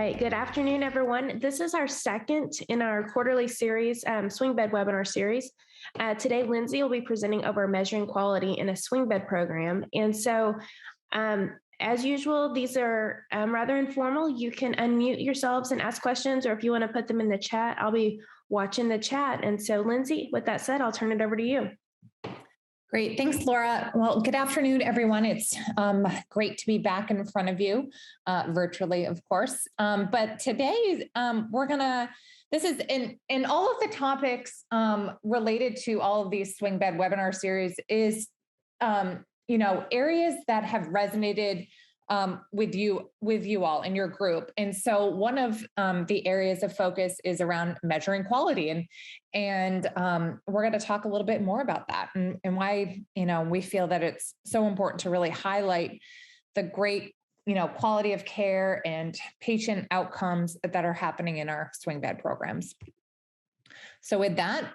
right. Good afternoon, everyone. This is our second in our quarterly series, swing bed webinar series. Today, Lindsay will be presenting over measuring quality in a swing bed program. And so, as usual, these are rather informal. You can unmute yourselves and ask questions, or if you want to put them in the chat, I'll be watching the chat. And so, Lindsay, with that said, I'll turn it over to you. Great. Thanks, Laura. Well, good afternoon, everyone. It's great to be back in front of you, virtually, of course. But today, this is in all of the topics related to all of these swing bed webinar series is, areas that have resonated with you all in your group. And so one of the areas of focus is around measuring quality. And we're going to talk a little bit more about that and why, we feel that it's so important to really highlight the great, quality of care and patient outcomes that are happening in our swing bed programs. So with that,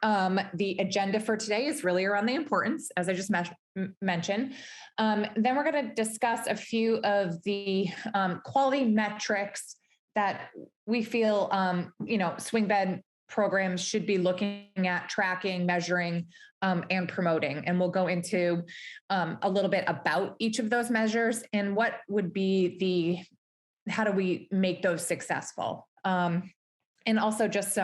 the agenda for today is really around the importance, as I just mentioned. Then we're going to discuss a few of the quality metrics that we feel, swing bed programs should be looking at, tracking, measuring, and promoting. And we'll go into a little bit about each of those measures and what would be how do we make those successful? And also just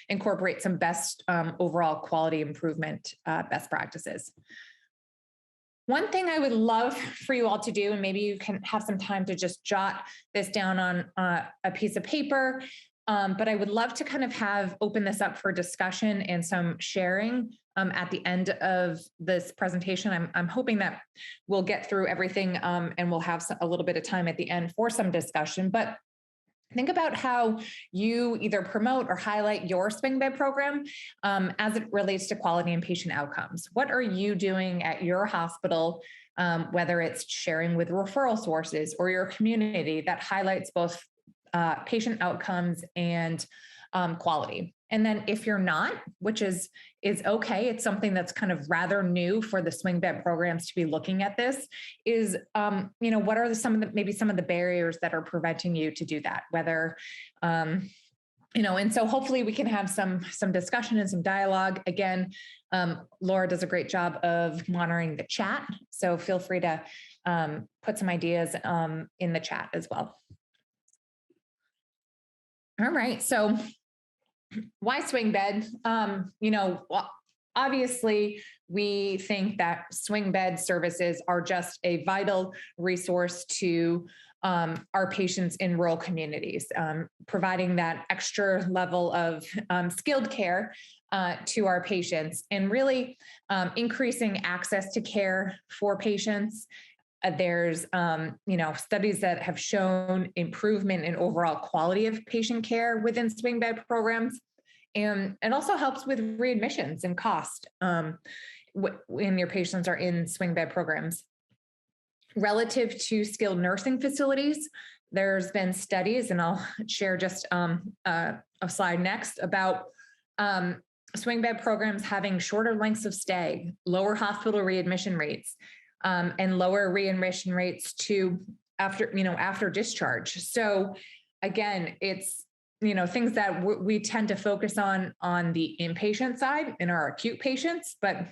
incorporate some best overall quality improvement best practices. One thing I would love for you all to do, and maybe you can have some time to just jot this down on a piece of paper, but I would love to kind of open this up for discussion and some sharing at the end of this presentation. I'm hoping that we'll get through everything and we'll have a little bit of time at the end for some discussion, but think about how you either promote or highlight your swing bed program as it relates to quality and patient outcomes. What are you doing at your hospital, whether it's sharing with referral sources or your community that highlights both patient outcomes and quality? And then if you're not, which is okay, it's something that's kind of rather new for the swing bed programs to be looking at this, is, what are some of the barriers that are preventing you to do that? Whether, and so hopefully we can have some discussion and some dialogue. Again, Laura does a great job of monitoring the chat, so feel free to put some ideas in the chat as well. All right, so why swing bed? Obviously, we think that swing bed services are just a vital resource to our patients in rural communities, providing that extra level of skilled care to our patients and really increasing access to care for patients. There's, studies that have shown improvement in overall quality of patient care within swing bed programs. And it also helps with readmissions and cost when your patients are in swing bed programs. Relative to skilled nursing facilities, there's been studies, and I'll share just a slide next, about swing bed programs having shorter lengths of stay, lower hospital readmission rates, and lower readmission rates after discharge. So again, it's, things that we tend to focus on the inpatient side in our acute patients, but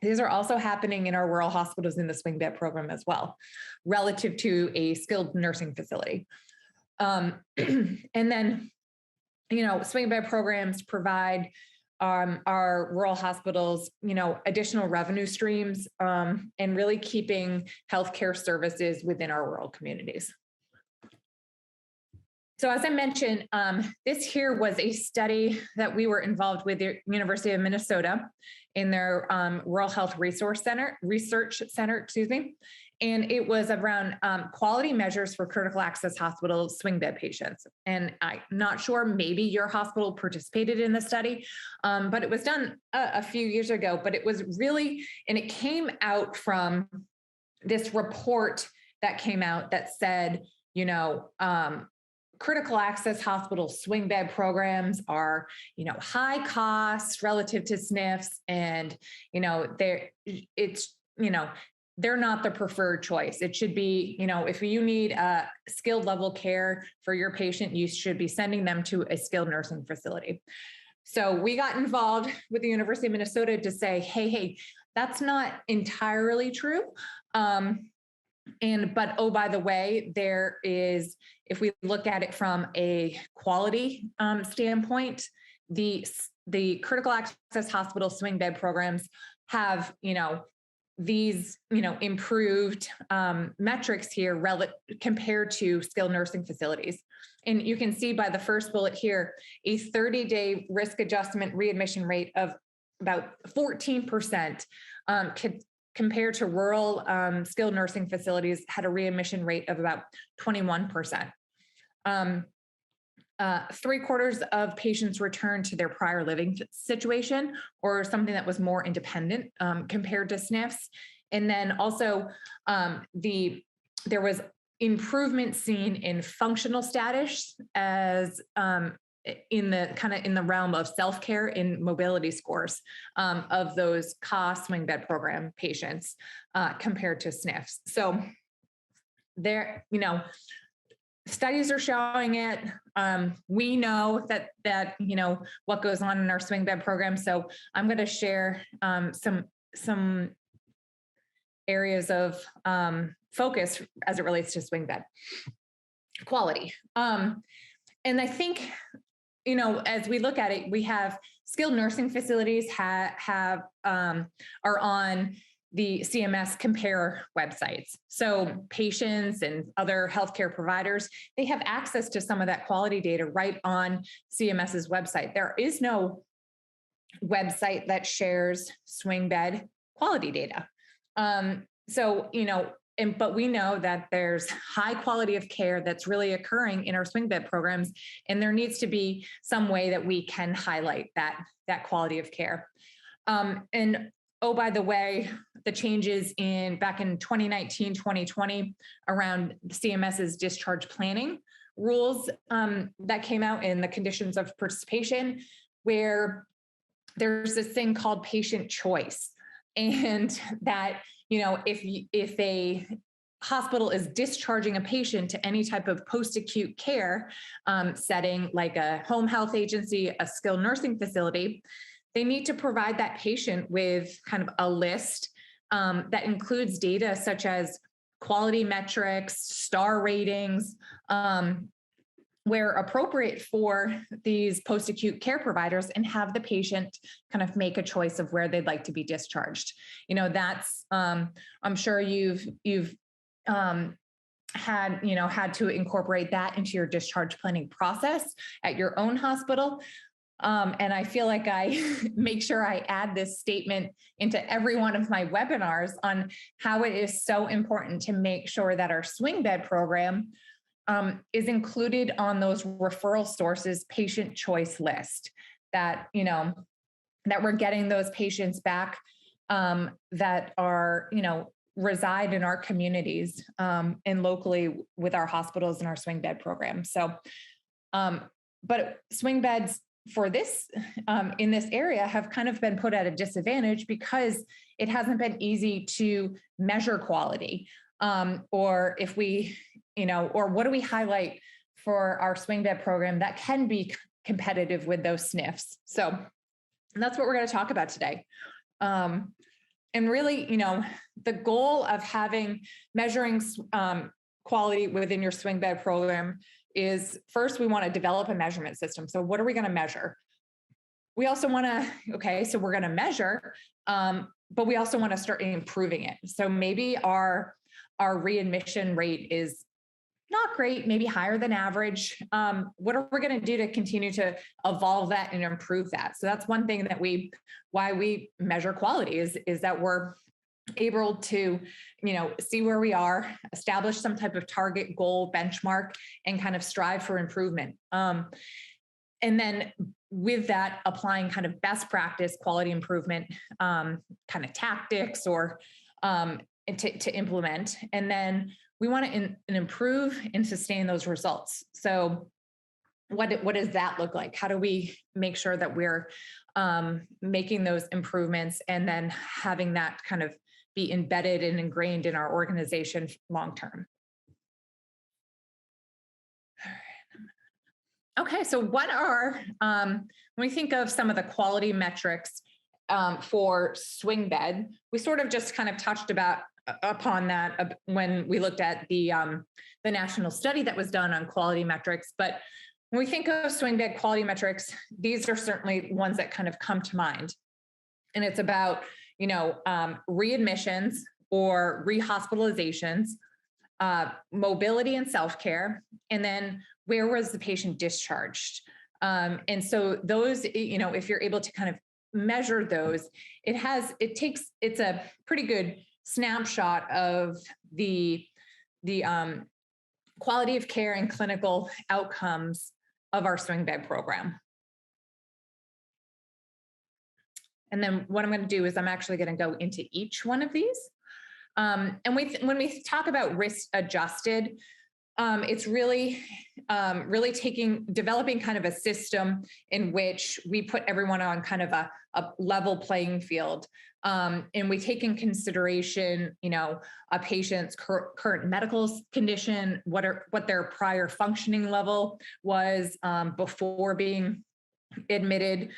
these are also happening in our rural hospitals in the swing bed program as well, relative to a skilled nursing facility. And then, swing bed programs provide our rural hospitals, additional revenue streams, and really keeping healthcare services within our rural communities. So as I mentioned, this here was a study that we were involved with the University of Minnesota in their Rural Health Research Center, and it was around quality measures for critical access hospital swing bed patients. And I'm not sure, maybe your hospital participated in the study, but it was done a few years ago, but it was really, and it came out from this report that came out that said, critical access hospital swing bed programs are, high cost relative to SNFs. And, they're not the preferred choice. It should be, if you need a skilled level care for your patient, you should be sending them to a skilled nursing facility. So we got involved with the University of Minnesota to say, hey, that's not entirely true. But oh, by the way, there is, if we look at it from a quality standpoint, the critical access hospital swing bed programs have, these, improved metrics here compared to skilled nursing facilities. And you can see by the first bullet here, a 30-day risk adjustment readmission rate of about 14%, compared to rural skilled nursing facilities had a readmission rate of about 21%. 3/4 of patients returned to their prior living situation or something that was more independent compared to SNFs. And then also there was improvement seen in functional status as in the realm of self-care in mobility scores of those CA swing bed program patients compared to SNFs. So there, studies are showing it. We know that what goes on in our swing bed program. So I'm going to share some areas of focus as it relates to swing bed quality. And I think, as we look at it, we have skilled nursing facilities are on the CMS Compare websites. So patients and other healthcare providers, they have access to some of that quality data right on CMS's website. There is no website that shares swing bed quality data. But we know that there's high quality of care that's really occurring in our swing bed programs, and there needs to be some way that we can highlight that quality of care. And oh, by the way, the changes back in 2019, 2020 around CMS's discharge planning rules that came out in the conditions of participation, where there's this thing called patient choice. And that, if a hospital is discharging a patient to any type of post-acute care setting, like a home health agency, a skilled nursing facility, they need to provide that patient with kind of a list that includes data such as quality metrics, star ratings, where appropriate for these post-acute care providers, and have the patient kind of make a choice of where they'd like to be discharged. That's, I'm sure you've had to incorporate that into your discharge planning process at your own hospital. And I feel like I make sure I add this statement into every one of my webinars on how it is so important to make sure that our swing bed program is included on those referral sources patient choice list, that, that we're getting those patients back that are, reside in our communities and locally with our hospitals and our swing bed program. So, but swing beds for this in this area have kind of been put at a disadvantage because it hasn't been easy to measure quality. Or if we, or what do we highlight for our swing bed program that can be competitive with those SNFs? So that's what we're going to talk about today. And really, the goal of measuring quality within your swing bed program is, first, we want to develop a measurement system. So what are we going to measure? We also want to, so we're going to measure, but we also want to start improving it. So maybe our readmission rate is not great, maybe higher than average. What are we going to do to continue to evolve that and improve that? So that's one thing that why we measure quality is that we're able to, see where we are, establish some type of target, goal, benchmark, and kind of strive for improvement. And then with that, applying kind of best practice quality improvement kind of tactics or to implement. And then we want to improve and sustain those results. So what does that look like? How do we make sure that we're making those improvements and then having that kind of be embedded and ingrained in our organization long-term. Okay, so what are, when we think of some of the quality metrics for swing bed, we sort of just kind of touched upon that when we looked at the national study that was done on quality metrics. But when we think of swing bed quality metrics, these are certainly ones that kind of come to mind. And it's about, readmissions or rehospitalizations, mobility and self-care, and then where was the patient discharged? And so those, if you're able to kind of measure those, it's a pretty good snapshot of the quality of care and clinical outcomes of our swing bed program. And then what I'm going to do is I'm actually going to go into each one of these. And when we talk about risk adjusted, it's really developing kind of a system in which we put everyone on kind of a level playing field. And we take in consideration, a patient's current medical condition, what their prior functioning level was before being admitted.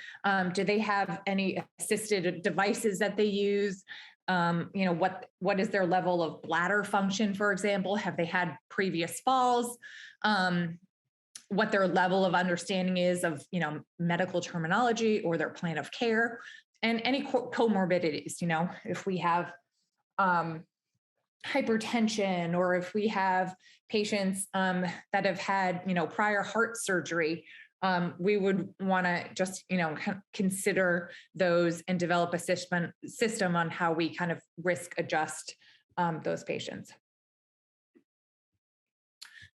Do they have any assisted devices that they use? What is their level of bladder function, for example? Have they had previous falls? What their level of understanding is of, medical terminology or their plan of care, and any comorbidities, if we have hypertension, or if we have patients that have had, prior heart surgery, we would want to just, consider those and develop a system on how we kind of risk adjust those patients.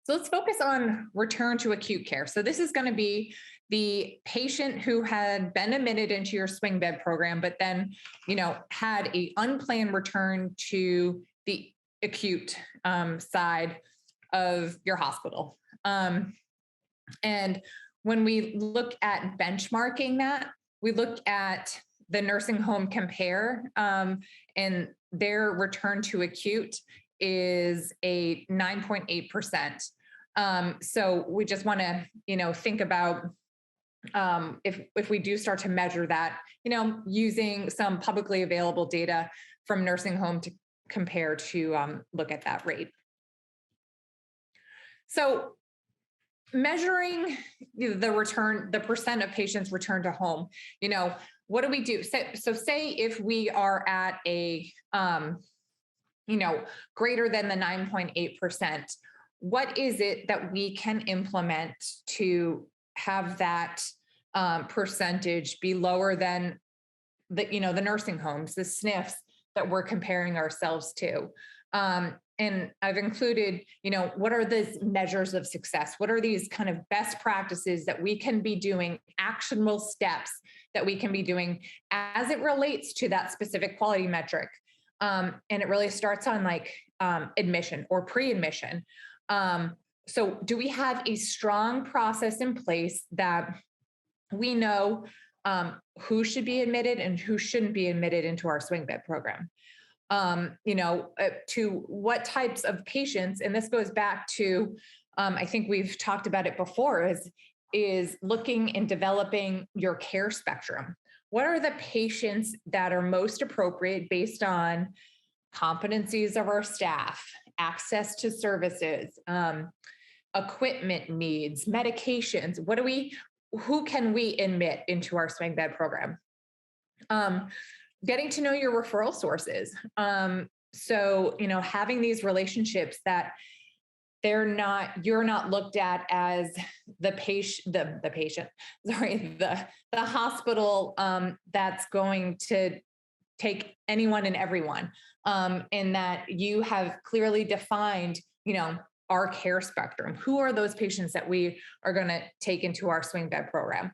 So let's focus on return to acute care. So this is going to be the patient who had been admitted into your swing bed program, but then, had an unplanned return to the acute side of your hospital. And when we look at benchmarking that, we look at the nursing home compare, and their return to acute is a 9.8%. So we just want to, think about if we do start to measure that, using some publicly available data from nursing home to compare to look at that rate. So measuring the percent of patients return to home, what do we do? So say if we are at a, greater than the 9.8%, what is it that we can implement to have that percentage be lower than the nursing homes, the SNFs that we're comparing ourselves to? And I've included, what are the measures of success? What are these kind of best practices that we can be doing, actionable steps that we can be doing as it relates to that specific quality metric? And it really starts on admission or pre-admission. So do we have a strong process in place that we know who should be admitted and who shouldn't be admitted into our swing bed program? To what types of patients, and this goes back to, I think we've talked about it before, is looking and developing your care spectrum. What are the patients that are most appropriate based on competencies of our staff, access to services, equipment needs, medications? Who can we admit into our swing bed program? Getting to know your referral sources. So, having these relationships that you're not looked at as the hospital that's going to take anyone and everyone. And that you have clearly defined, our care spectrum. Who are those patients that we are going to take into our swing bed program?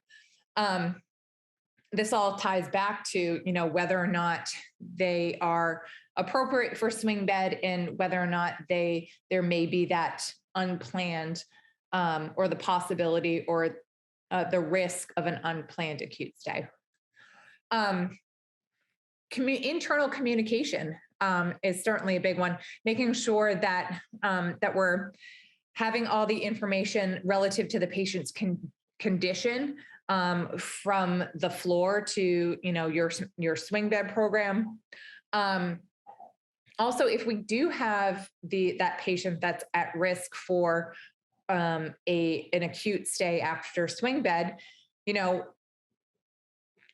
This all ties back to, whether or not they are appropriate for swing bed, and whether or not there may be that unplanned or the possibility or the risk of an unplanned acute stay. Internal communication. is certainly a big one. Making sure that that we're having all the information relative to the patient's condition, from the floor to your swing bed program. Also, if we do have that patient that's at risk for an acute stay after swing bed,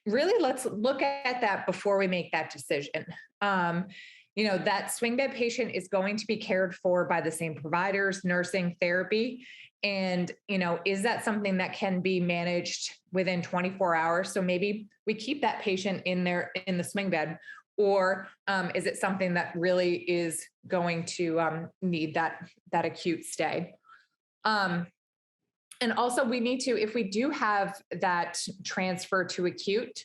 really let's look at that before we make that decision. That swing bed patient is going to be cared for by the same providers, nursing, therapy. And, is that something that can be managed within 24 hours? So maybe we keep that patient in the swing bed, or is it something that really is going to need that acute stay? And also we need to, if we do have that transfer to acute,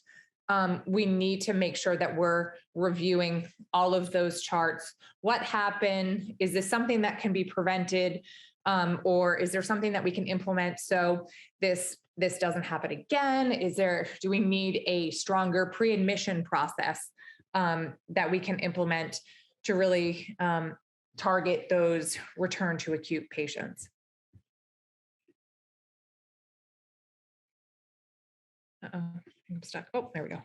we need to make sure that we're reviewing all of those charts. What happened? Is this something that can be prevented? Or is there something that we can implement so this doesn't happen again? Do we need a stronger pre-admission process that we can implement to really target those return to acute patients? I'm stuck. Oh, there we go.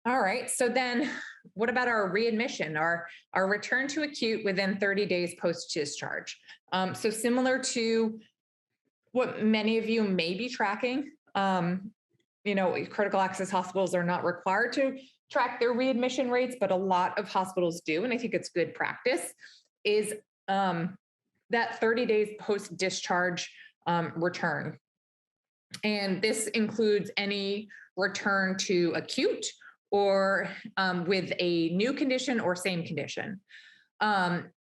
All right. So then what about our readmission, our return to acute within 30 days post-discharge? So similar to what many of you may be tracking, critical access hospitals are not required to track their readmission rates, but a lot of hospitals do. And I think it's good practice is that 30 days post-discharge return. And this includes any return to acute or with a new condition or same condition.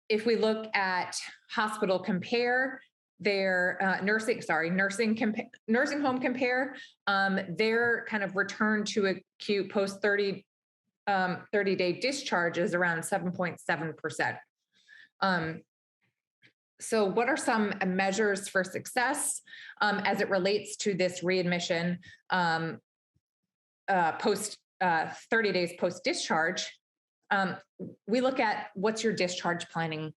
If we look at Hospital Compare, their nursing home compare, their kind of return to acute post 30-day discharge is around 7.7%. So what are some measures for success as it relates to this readmission post 30 days post-discharge? We look at what's your discharge planning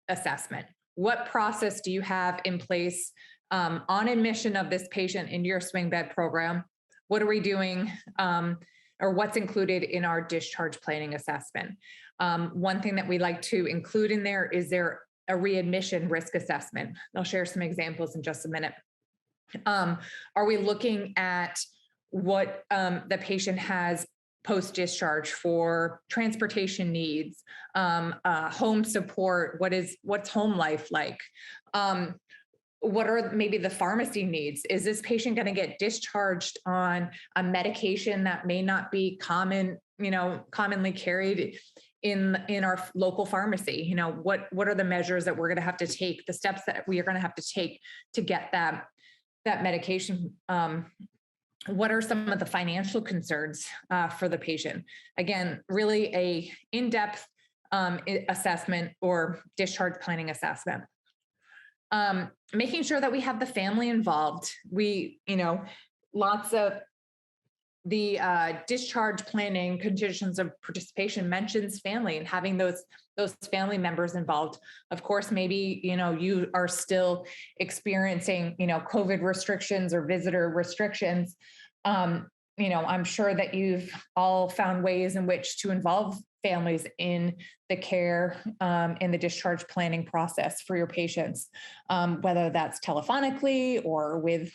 assessment. What process do you have in place on admission of this patient into your swing bed program? What are we doing or what's included in our discharge planning assessment? One thing that we like to include in there is a readmission risk assessment. I'll share some examples in just a minute. Are we looking at what the patient has post-discharge for transportation needs, home support? What's home life like? What are maybe the pharmacy needs? Is this patient going to get discharged on a medication that may not be commonly carried in our local pharmacy? What are the measures that we're going to have to take, the steps that we are going to have to take to get that medication? What are some of the financial concerns for the patient? Again, really a in-depth assessment or discharge planning assessment. Making sure that we have the family involved. Lots of the discharge planning conditions of participation mentions family and having those family members involved. Of course, maybe, you are still experiencing, COVID restrictions or visitor restrictions. I'm sure that you've all found ways in which to involve families in the care in the discharge planning process for your patients, whether that's telephonically or with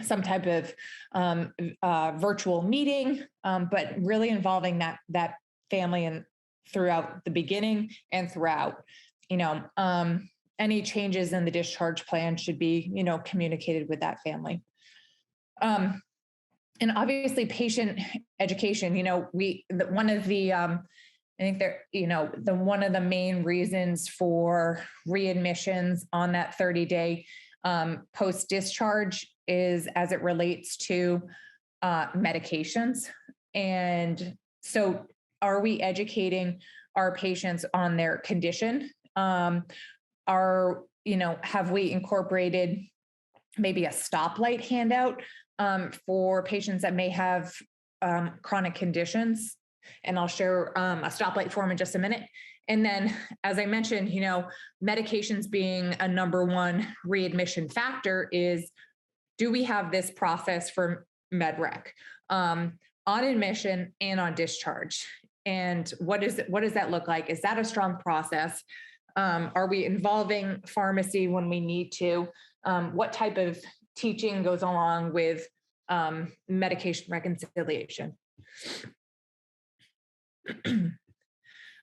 some type of virtual meeting, but really involving that family and throughout the beginning and throughout. Any changes in the discharge plan should be, communicated with that family. And obviously patient education, one of the, I think one of the main reasons for readmissions on that 30-day post-discharge is as it relates to medications. And so are we educating our patients on their condition? Have we incorporated maybe a stoplight handout for patients that may have chronic conditions? And I'll share a stoplight form in just a minute. And then, as I mentioned, medications being a number one readmission factor is, do we have this process for MedRec on admission and on discharge? And what does that look like? Is that a strong process? Are we involving pharmacy when we need to? What type of teaching goes along with medication reconciliation?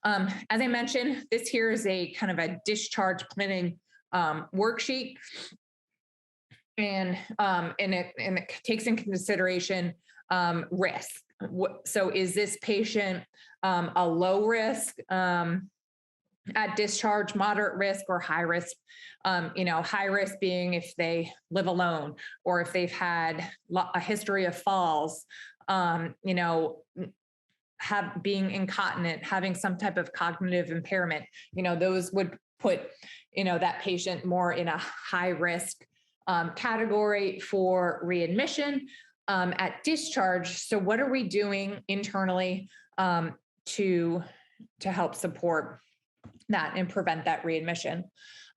As I mentioned, this here is a kind of a discharge planning worksheet, and it takes into consideration risk. So, is this patient a low risk at discharge, moderate risk, or high risk? High risk being if they live alone, or if they've had a history of falls, being incontinent, having some type of cognitive impairment. Those would put that patient more in a high risk category for readmission. At discharge, so what are we doing internally to help support that and prevent that readmission?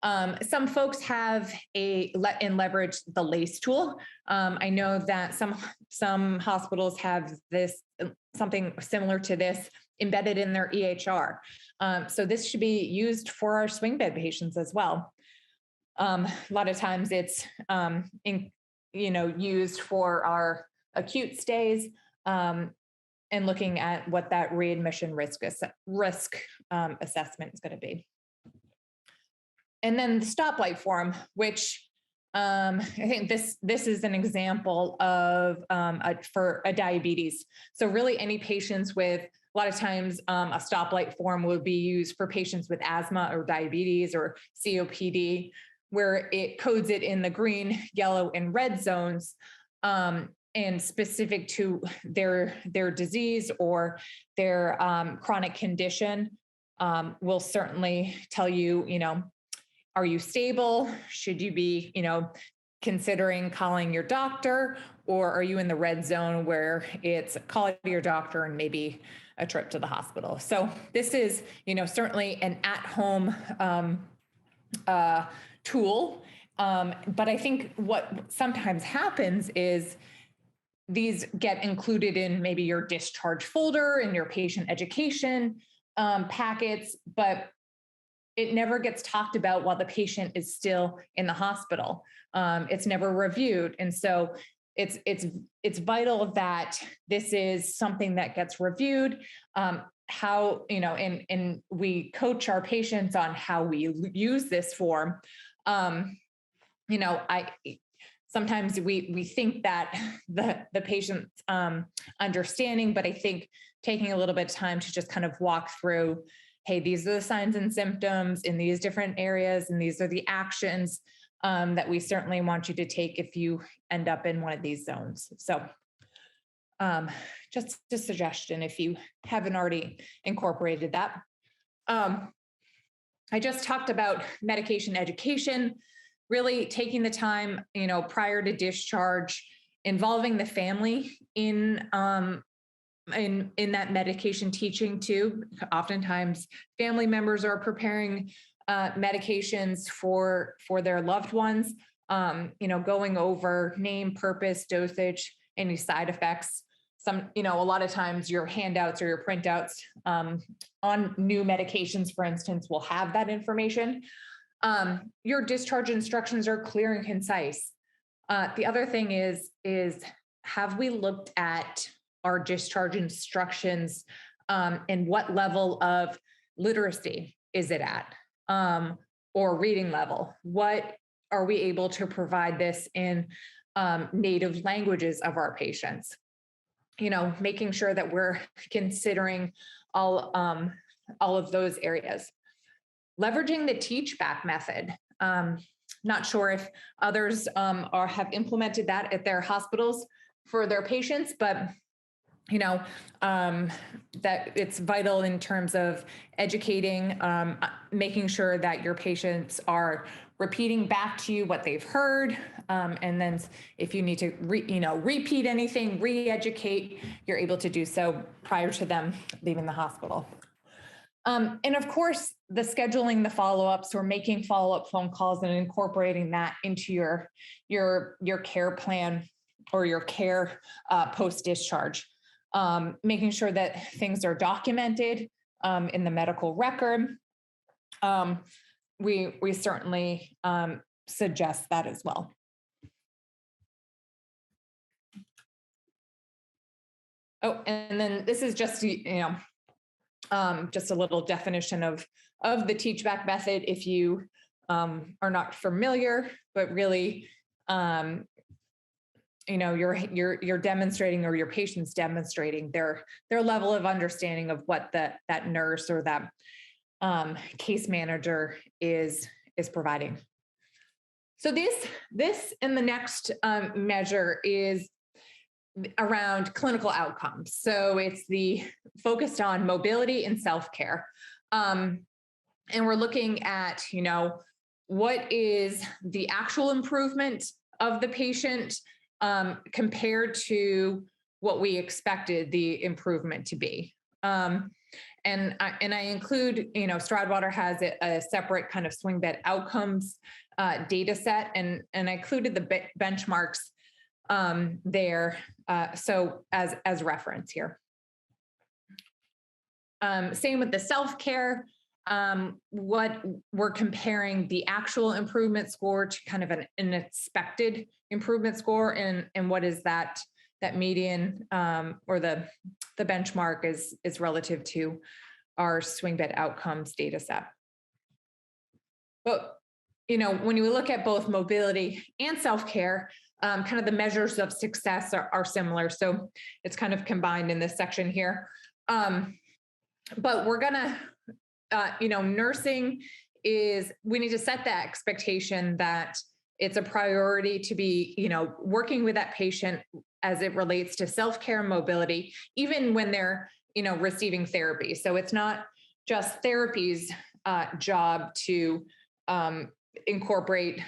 Some folks have leverage the LACE tool. I know that some hospitals have something similar to this embedded in their EHR. So this should be used for our swing bed patients as well. A lot of times it's used for our acute stays, and looking at what that readmission risk assessment is going to be. And then the stoplight form, which I think this is an example of for a diabetes. So really any patients with, a lot of times a stoplight form would be used for patients with asthma or diabetes or COPD, where it codes it in the green, yellow, and red zones, and specific to their disease or their chronic condition. Will certainly tell you, are you stable? Should you be, considering calling your doctor, or are you in the red zone where it's call your doctor and maybe a trip to the hospital? So this is, certainly an at-home tool. But I think what sometimes happens is these get included in maybe your discharge folder and your patient education packets, but it never gets talked about while the patient is still in the hospital. It's never reviewed. And so it's vital that this is something that gets reviewed. How, and we coach our patients on how we use this form. Sometimes we think that the patient's understanding, but I think taking a little bit of time to just kind of walk through, hey, these are the signs and symptoms in these different areas, and these are the actions that we certainly want you to take if you end up in one of these zones. So just a suggestion if you haven't already incorporated that. I just talked about medication education, really taking the time, prior to discharge, involving the family in that medication teaching too. Oftentimes family members are preparing medications for their loved ones, going over name, purpose, dosage, any side effects. A lot of times your handouts or your printouts on new medications, for instance, will have that information. Your discharge instructions are clear and concise. The other thing is have we looked at our discharge instructions and what level of literacy is it at, or reading level? What are we able to provide this in native languages of our patients? Making sure that we're considering all of those areas. Leveraging the teach back method. Not sure if others have implemented that at their hospitals for their patients, but that it's vital in terms of educating, making sure that your patients are repeating back to you what they've heard. And then if you need to repeat anything, re-educate, you're able to do so prior to them leaving the hospital. And of course, the scheduling the follow-ups or making follow-up phone calls and incorporating that into your care plan or your care post-discharge. Making sure that things are documented in the medical record. We certainly suggest that as well. Oh, and then this is just, just a little definition of the teach back method if you are not familiar, but really, you're demonstrating, or your patient's demonstrating their level of understanding of what that nurse or that case manager is providing. So this in the next measure is around clinical outcomes. So it's focused on mobility and self-care. And we're looking at, what is the actual improvement of the patient compared to what we expected the improvement to be. And I include, Stroudwater has a separate kind of swing bed outcomes data set, and I included the benchmarks there. So as reference here. Same with the self-care. What we're comparing the actual improvement score to kind of an expected improvement score, and what is that median or the benchmark is relative to our swing bed outcomes data set. But when you look at both mobility and self-care, kind of the measures of success are similar. So it's kind of combined in this section here. But we're gonna, nursing we need to set the expectation that it's a priority to be, working with that patient as it relates to self-care and mobility, even when they're, receiving therapy. So it's not just therapy's job to incorporate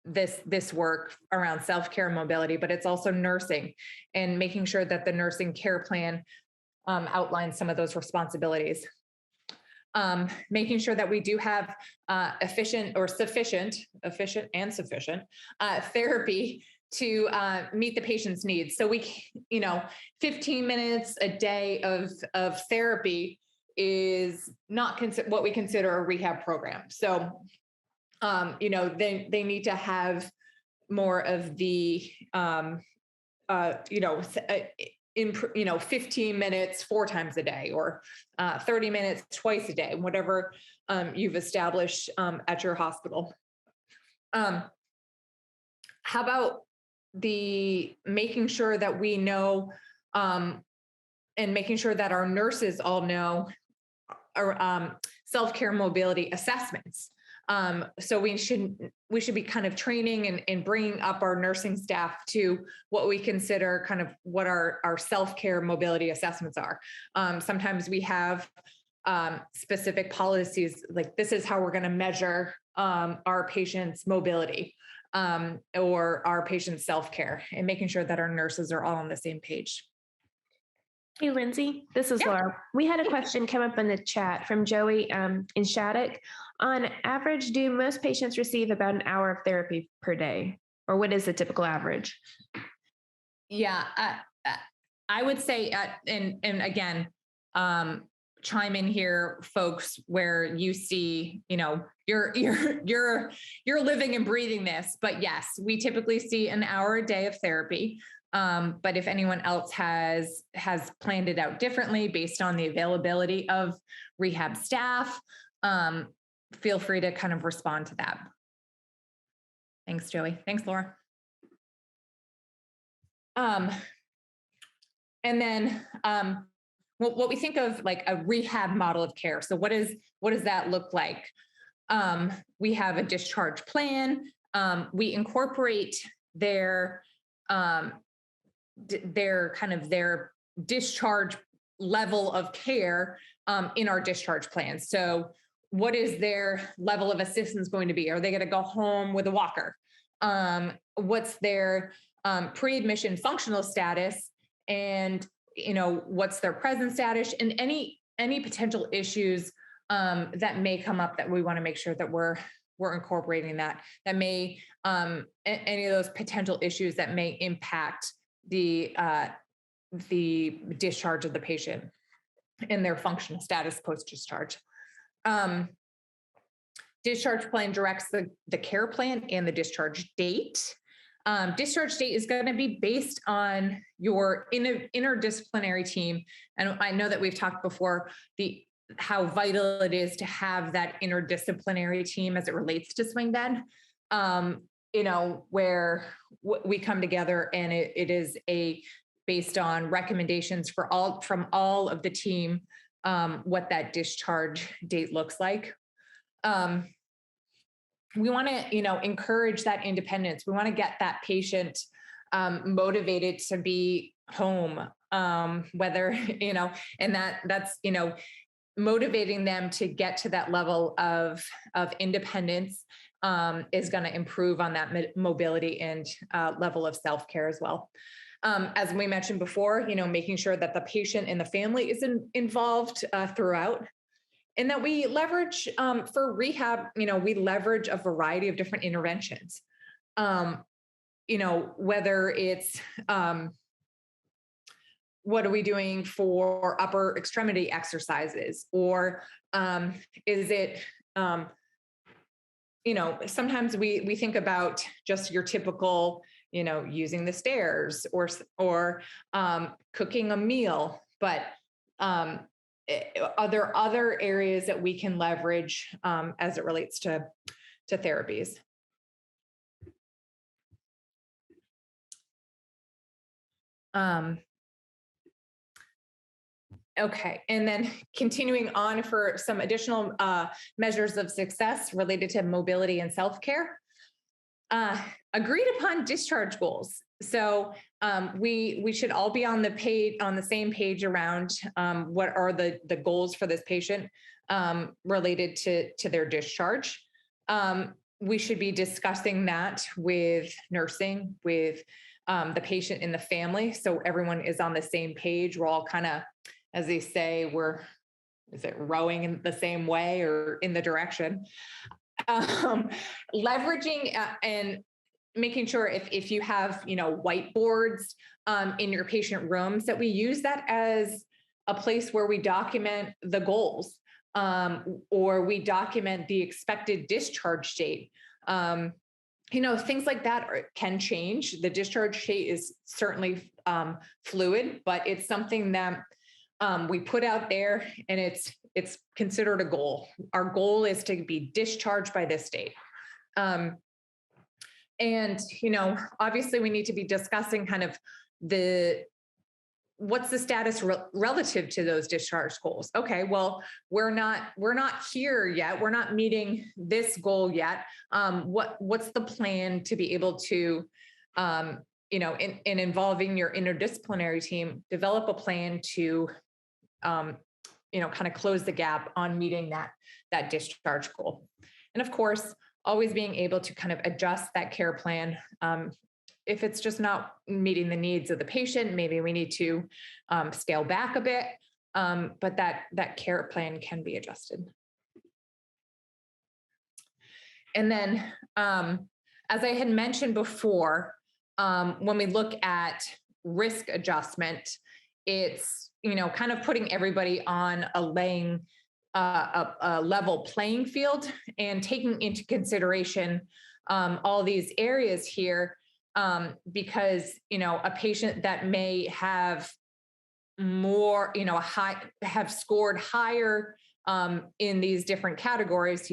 this work around self-care and mobility, but it's also nursing and making sure that the nursing care plan outlines some of those responsibilities. Making sure that we do have efficient and sufficient therapy to meet the patient's needs. So 15 minutes a day of therapy is not what we consider a rehab program. So, they need to have more of the, 15 minutes 4 times a day, or 30 minutes twice a day, whatever you've established at your hospital. How about the making sure that we know and making sure that our nurses all know our self-care mobility assessments. So we should be kind of training and bringing up our nursing staff to what we consider kind of what our self-care mobility assessments are. Sometimes we have specific policies, like this is how we're going to measure our patient's mobility or our patient's self-care, and making sure that our nurses are all on the same page. Hey, Lindsay, this is Laura. We had a question come up in the chat from Joey in Shattuck. On average, do most patients receive about an hour of therapy per day? Or what is the typical average? Yeah, I would say, and again, chime in here, folks, where you see, you're living and breathing this. But yes, we typically see an hour a day of therapy. But if anyone else has planned it out differently based on the availability of rehab staff, feel free to kind of respond to that. Thanks, Joey. Thanks, Laura. And then what we think of like a rehab model of care. So what does that look like? We have a discharge plan. We incorporate their discharge level of care in our discharge plan. So what is their level of assistance going to be? Are they going to go home with a walker? What's their pre-admission functional status? And, what's their present status, and any potential issues that may come up that we want to make sure that we're incorporating that may any of those potential issues that may impact the discharge of the patient and their functional status post-discharge. Discharge plan directs the care plan and the discharge date. Discharge date is going to be based on your interdisciplinary team. And I know that we've talked before how vital it is to have that interdisciplinary team as it relates to swing bed, where we come together and it is based on recommendations from all of the team, what that discharge date looks like. We want to, encourage that independence. We want to get that patient motivated to be home, whether, and that's, motivating them to get to that level of independence is going to improve on that mobility and level of self-care as well. As we mentioned before, making sure that the patient and the family is involved throughout. And that we leverage for rehab, we leverage a variety of different interventions. Whether it's what are we doing for upper extremity exercises, or is it, sometimes we think about just your typical, using the stairs or cooking a meal, but are there other areas that we can leverage as it relates to therapies? Okay, and then continuing on for some additional measures of success related to mobility and self-care. Agreed upon discharge goals. So we should all be on the same page around what are the goals for this patient related to their discharge. We should be discussing that with nursing, with the patient and the family, so everyone is on the same page. We're all kind of, as they say, is it rowing in the same way or in the direction? Leveraging and making sure if you have, whiteboards in your patient rooms, that we use that as a place where we document the goals, or we document the expected discharge date. Things like that can change. The discharge date is certainly fluid, but it's something that we put out there, and it's considered a goal. Our goal is to be discharged by this date. And, obviously we need to be discussing kind of what's the status relative to those discharge goals. Okay, well, we're not here yet. We're not meeting this goal yet. What's the plan to be able to, in involving your interdisciplinary team, develop a plan to, kind of close the gap on meeting that discharge goal. And of course, always being able to kind of adjust that care plan. If it's just not meeting the needs of the patient, maybe we need to scale back a bit, but that care plan can be adjusted. And then, as I had mentioned before, when we look at risk adjustment, it's, kind of putting everybody on a level playing field and taking into consideration all these areas here, because, a patient that may have more, have scored higher in these different categories,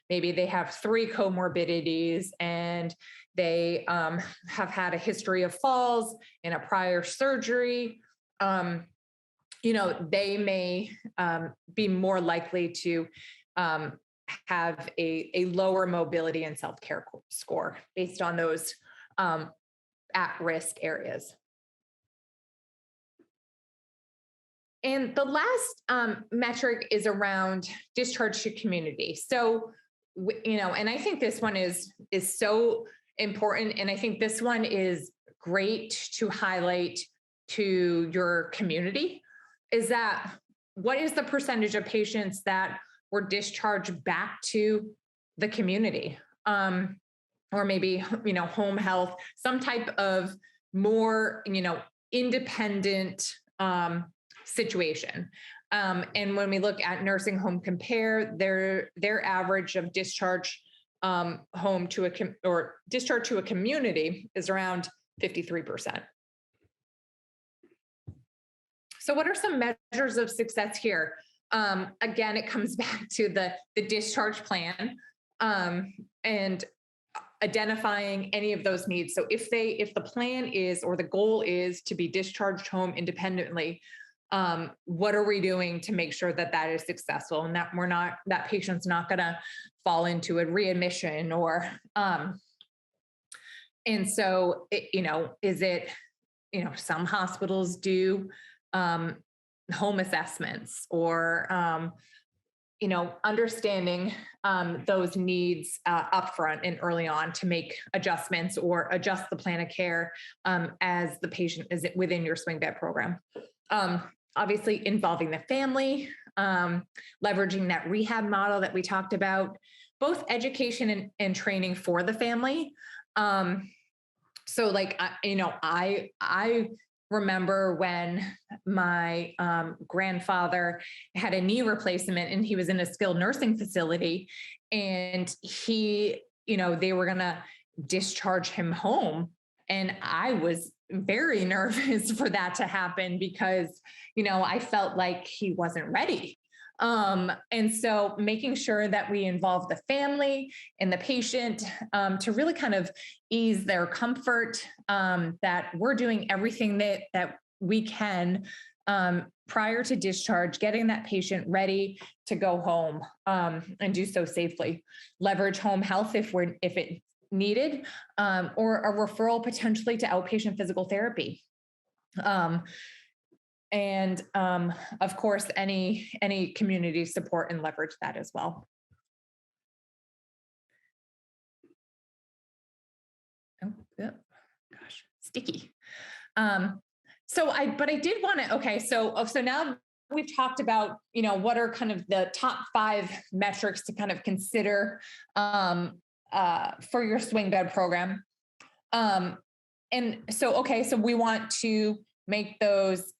maybe they have 3 comorbidities and they have had a history of falls and a prior surgery. They may be more likely to have a lower mobility and self-care score based on those at-risk areas. And the last metric is around discharge to community. So, and I think this one is so important, and I think this one is great to highlight to your community. Is that what is the percentage of patients that were discharged back to the community, or maybe home health, some type of more independent situation. And when we look at nursing home compare, their average of discharge home to or discharge to a community is around 53%. So what are some measures of success here? Again, it comes back to the discharge plan and identifying any of those needs. So if the plan is, or the goal is to be discharged home independently, what are we doing to make sure that that is successful and that that patient's not going to fall into a readmission or, and so, is it, some hospitals do home assessments or, understanding those needs upfront and early on to make adjustments or adjust the plan of care as the patient is within your swing bed program. Obviously involving the family, leveraging that rehab model that we talked about, both education and training for the family. So like, I remember when my grandfather had a knee replacement and he was in a skilled nursing facility, and they were going to discharge him home. And I was very nervous for that to happen because, I felt like he wasn't ready. And so making sure that we involve the family and the patient to really kind of ease their comfort, that we're doing everything that we can prior to discharge, getting that patient ready to go home and do so safely. Leverage home health if it needed, or a referral potentially to outpatient physical therapy. And of course, any community support and leverage that as well. Oh, yeah. Gosh, sticky. But I did want to, okay. So now we've talked about, what are kind of the top 5 metrics to kind of consider for your swing bed program. And so, okay, so we want to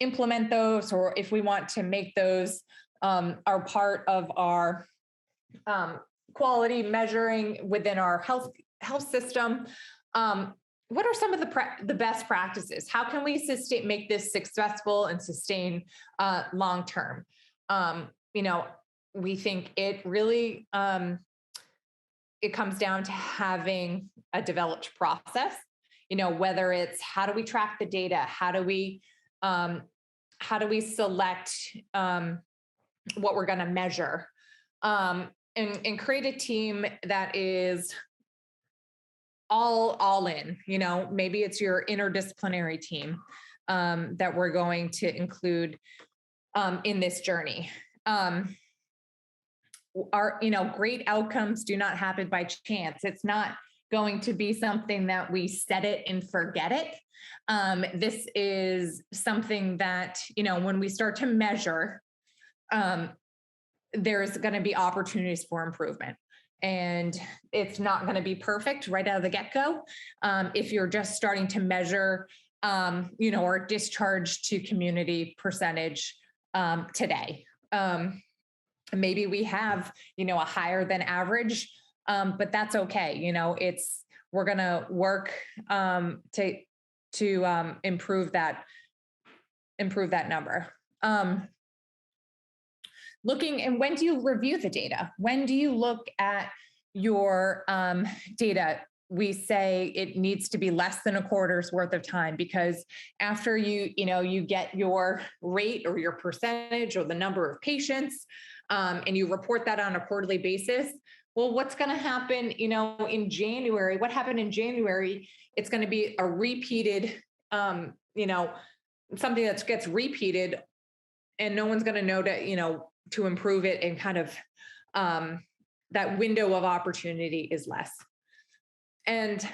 implement those, or if we want to make those are part of our quality measuring within our health system. What are some of the best practices? How can we make this successful and sustain long term? We think it really it comes down to having a developed process. Whether it's how do we track the data, how do we select what we're going to measure, and create a team that is all in. Maybe it's your interdisciplinary team that we're going to include in this journey. Great outcomes do not happen by chance. It's not going to be something that we set it and forget it. This is something that, when we start to measure, there's going to be opportunities for improvement. And it's not going to be perfect right out of the get-go. If you're just starting to measure, our discharge to community percentage today. Maybe we have, a higher than average, but that's okay. We're going to work to improve that number. And when do you review the data? When do you look at your data? We say it needs to be less than a quarter's worth of time, because after you get your rate or your percentage or the number of patients, and you report that on a quarterly basis, well, what's going to happen, in January? What happened in January? It's going to be a repeated, something that gets repeated and no one's going to know to improve it, and kind of that window of opportunity is less. And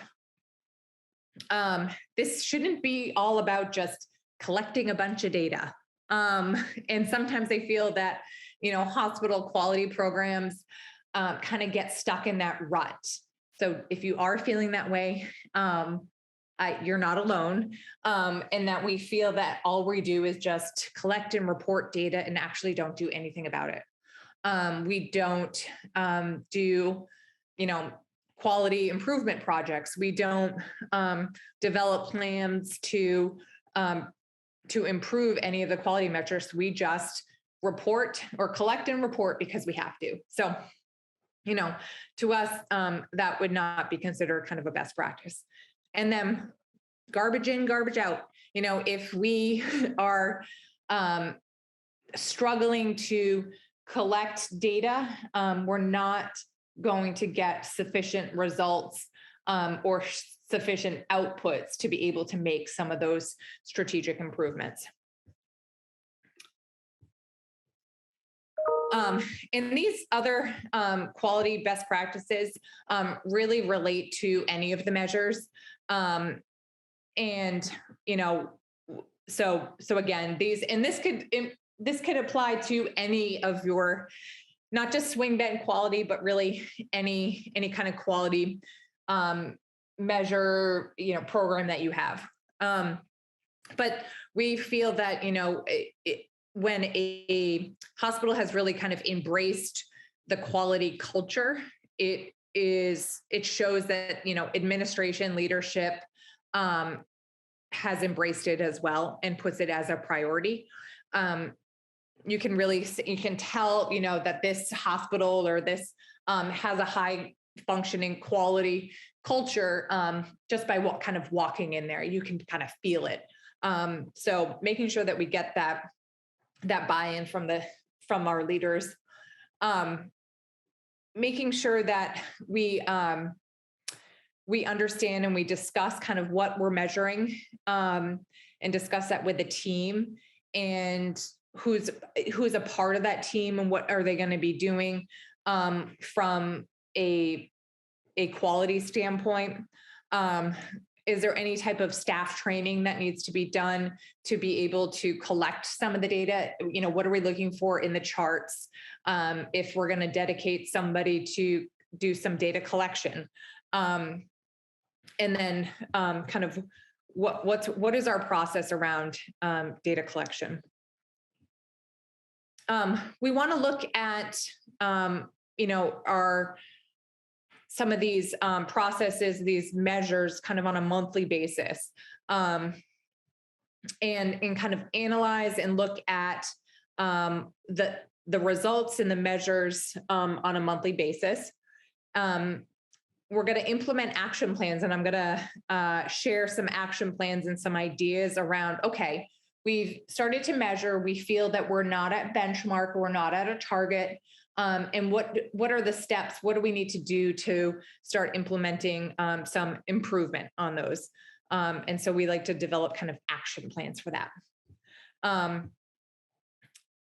this shouldn't be all about just collecting a bunch of data. And sometimes they feel that, hospital quality programs kind of get stuck in that rut. So if you are feeling that way, you're not alone. And that we feel that all we do is just collect and report data and actually don't do anything about it. We don't do, quality improvement projects. We don't develop plans to improve any of the quality metrics. We just report or collect and report because we have to. So, to us, that would not be considered kind of a best practice. And then garbage in, garbage out. If we are struggling to collect data, we're not going to get sufficient results or sufficient outputs to be able to make some of those strategic improvements. And these other quality best practices really relate to any of the measures. So again, this could apply to any of your, not just swing bed quality, but really any kind of quality measure, program that you have. But we feel that, when a hospital has really kind of embraced the quality culture, it shows that, administration leadership has embraced it as well and puts it as a priority. You can tell, that this hospital or this has a high functioning quality culture just by kind of walking in there. You can kind of feel it. So making sure that we get that buy-in from our leaders, making sure that we understand and we discuss kind of what we're measuring, and discuss that with the team, and who's a part of that team and what are they going to be doing from a quality standpoint. Is there any type of staff training that needs to be done to be able to collect some of the data? What are we looking for in the charts? If we're going to dedicate somebody to do some data collection, and then kind of what is our process around data collection? We want to look at some of these processes, these measures kind of on a monthly basis, and kind of analyze and look at the results and the measures on a monthly basis. We're going to implement action plans, and I'm going to share some action plans and some ideas around, okay, we've started to measure, we feel that we're not at benchmark, we're not at a target. And what are the steps? What do we need to do to start implementing some improvement on those? And so we like to develop kind of action plans for that.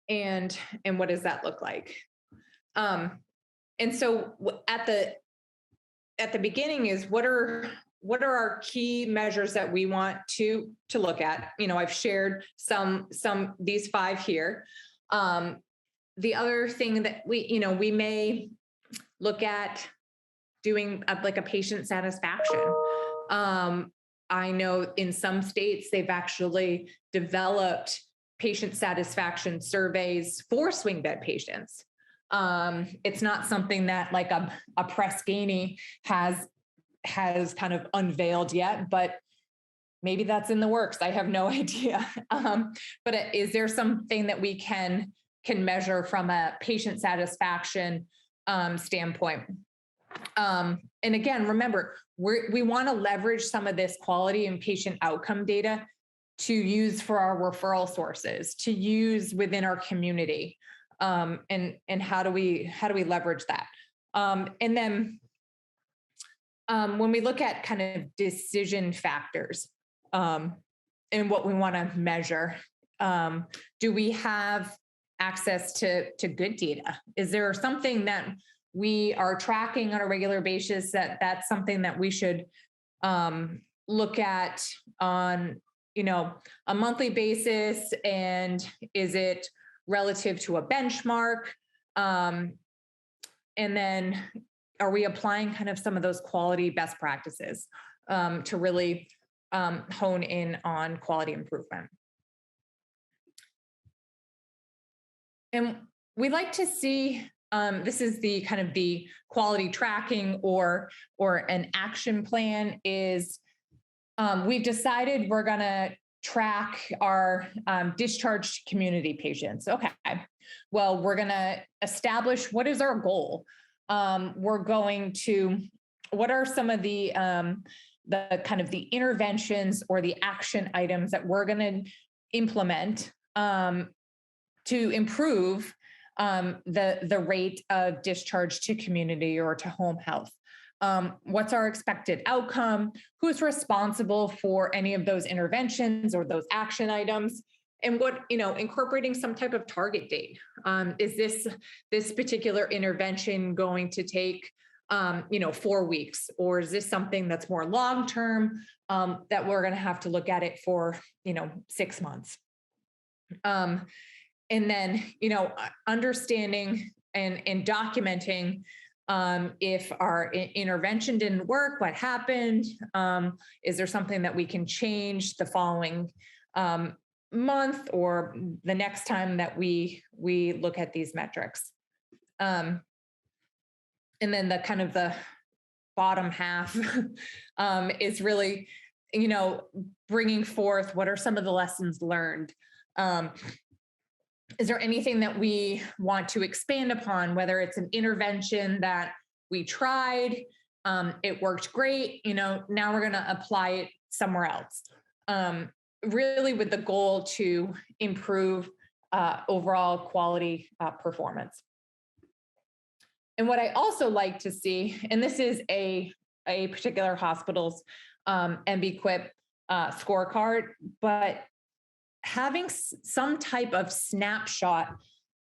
And what does that look like? And so at the beginning is what are our key measures that we want to look at? I've shared these 5 here. The other thing that we may look at doing like a patient satisfaction. I know in some states, they've actually developed patient satisfaction surveys for swing bed patients. It's not something that like a Press Ganey has kind of unveiled yet, but maybe that's in the works. I have no idea. But is there something that we can measure from a patient satisfaction standpoint? And again, remember, we want to leverage some of this quality and patient outcome data to use for our referral sources, to use within our community. And how do we leverage that? And then when we look at kind of decision factors and what we want to measure, Do we have access to good data? Is there something that we are tracking on a regular basis that's something that we should look at on a monthly basis? And is it relative to a benchmark? And then are we applying kind of some of those quality best practices to really hone in on quality improvement? And we like to see, this is the kind of the quality tracking or an action plan is, we've decided we're going to track our discharged community patients. Okay. Well, we're going to establish what is our goal. What are some of the kind of the interventions or the action items that we're going to implement to improve the rate of discharge to community or to home health? What's our expected outcome? Who's responsible for any of those interventions or those action items? And incorporating some type of target date. Is this particular intervention going to take 4 weeks, or is this something that's more long-term that we're going to have to look at it for 6 months? And then understanding and documenting if our intervention didn't work, what happened? Is there something that we can change the following month or the next time that we look at these metrics? And then the kind of the bottom half is really, bringing forth what are some of the lessons learned. Is there anything that we want to expand upon, whether it's an intervention that we tried, it worked great, now we're going to apply it somewhere else, really with the goal to improve overall quality performance. And what I also like to see, and this is a particular hospital's MBQIP scorecard, but having some type of snapshot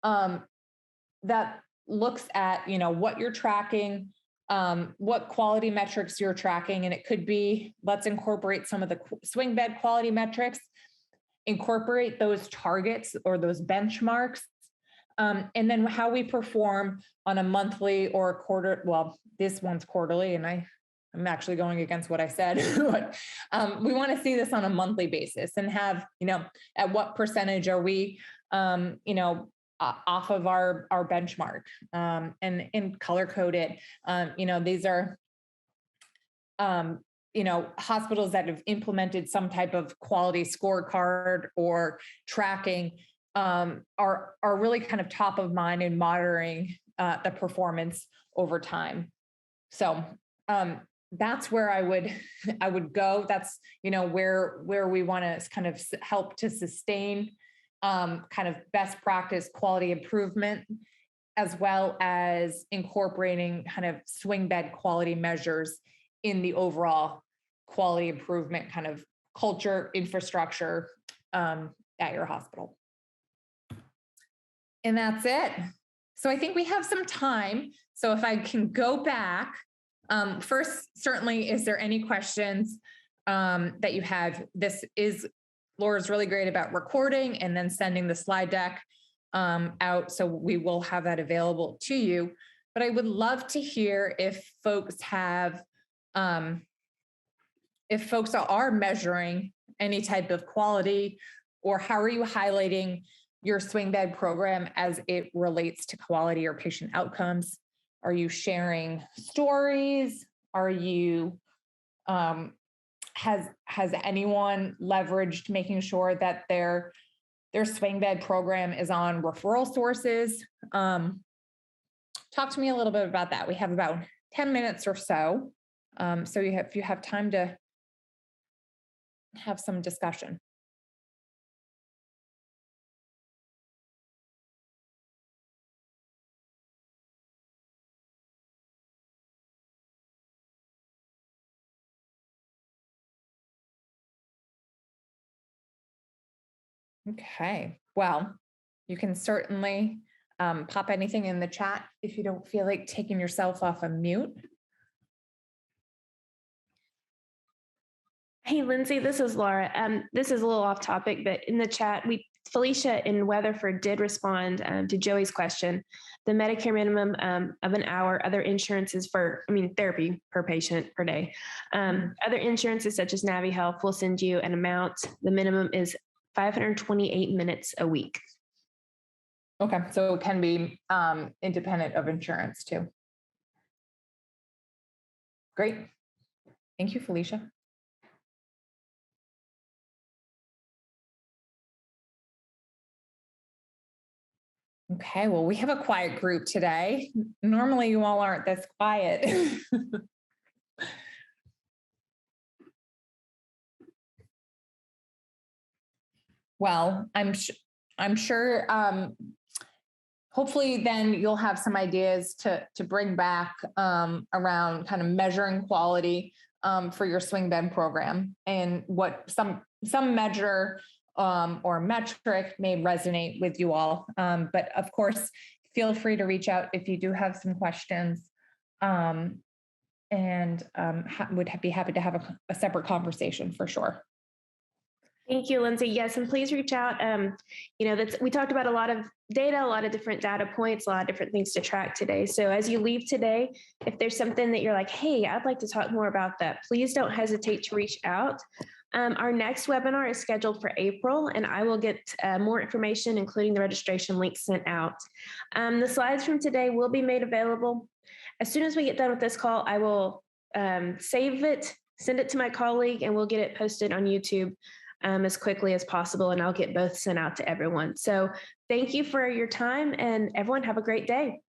that looks at what you're tracking, what quality metrics you're tracking. And it could be, let's incorporate some of the swing bed quality metrics, incorporate those targets or those benchmarks, and then how we perform on a monthly or a quarter. Well, this one's quarterly, and I'm actually going against what I said, but we want to see this on a monthly basis and have, at what percentage are we, off of our benchmark, and color code it. These are, hospitals that have implemented some type of quality scorecard or tracking are really kind of top of mind in monitoring the performance over time. So that's where I would go. That's where we want to kind of help to sustain kind of best practice quality improvement, as well as incorporating kind of swing bed quality measures in the overall quality improvement kind of culture infrastructure at your hospital. And that's it. So I think we have some time. So if I can go back, first, certainly, is there any questions that you have? Laura's really great about recording and then sending the slide deck out. So we will have that available to you. But I would love to hear if folks are measuring any type of quality, or how are you highlighting your swing bed program as it relates to quality or patient outcomes? Are you sharing stories? Are you, has anyone leveraged making sure that their swing bed program is on referral sources? Talk to me a little bit about that. We have about 10 minutes or so. So if you have time to have some discussion. Okay. Well, you can certainly pop anything in the chat if you don't feel like taking yourself off a mute. Hey, Lindsay, this is Laura. This is a little off topic, but in the chat, Felicia in Weatherford did respond to Joey's question. The Medicare minimum of an hour, other insurances therapy per patient per day. Other insurances such as Navi Health will send you an amount. The minimum is 528 minutes a week. Okay, so it can be independent of insurance too. Great. Thank you, Felicia. Okay, well, we have a quiet group today. Normally you all aren't this quiet. Well, I'm sure hopefully then you'll have some ideas to bring back around kind of measuring quality for your swing bed program, and what some measure or metric may resonate with you all. But of course, feel free to reach out if you do have some questions, and would be happy to have a separate conversation for sure. Thank you, Lindsay. Yes, and please reach out. We talked about a lot of data, a lot of different data points, a lot of different things to track today. So as you leave today, if there's something that you're like, hey, I'd like to talk more about that, please don't hesitate to reach out. Our next webinar is scheduled for April, and I will get more information, including the registration link, sent out. The slides from today will be made available. As soon as we get done with this call, I will save it, send it to my colleague, and we'll get it posted on YouTube as quickly as possible, and I'll get both sent out to everyone. So thank you for your time, and everyone have a great day.